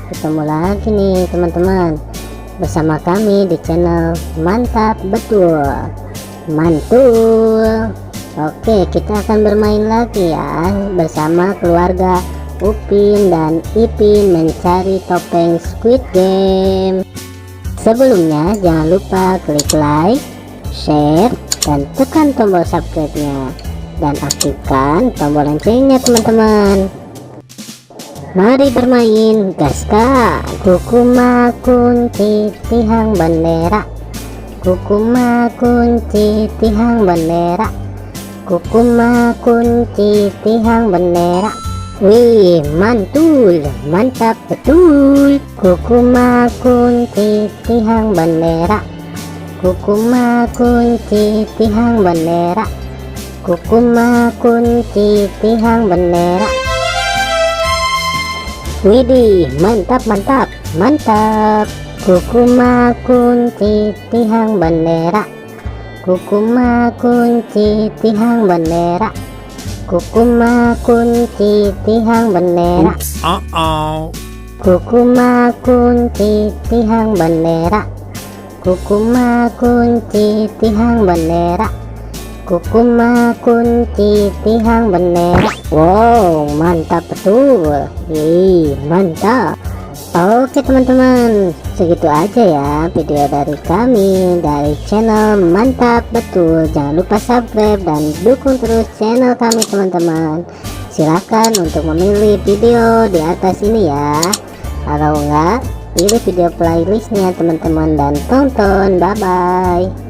ketemu lagi nih teman-teman bersama kami di channel Mantap Betul Mantul. Oke, kita akan bermain lagi ya bersama keluarga Upin dan Ipin mencari topeng Squid Game. Sebelumnya jangan lupa klik like, share, dan tekan tombol subscribe-nya dan aktifkan tombol loncengnya teman-teman. Mari bermain, gaskan. Kukuma kunci tihang bendera, kukuma kunci tihang bendera, kukuma kunci tihang bendera. Wih, mantul, mantap betul. Kukuma kunci tihang bendera, kukuma kunci tihang bendera, kukuma kunci tihang bendera. Widih, mantap mantap mantap. Kukuma kunci tihang bendera, kukuma kunci tihang bendera, kukuma kunci tihang bendera. Kukuma kunci tihang bendera, kukuma kunci tihang bendera, kukuma kunci tihang bendera. Wow, mantap betul. Mantap. Oke teman-teman, segitu aja ya video dari kami dari channel Mantap Betul. Jangan lupa subscribe dan dukung terus channel kami teman-teman. Silahkan untuk memilih video di atas ini ya. Kalau enggak, pilih video playlistnya teman-teman dan tonton. Bye bye.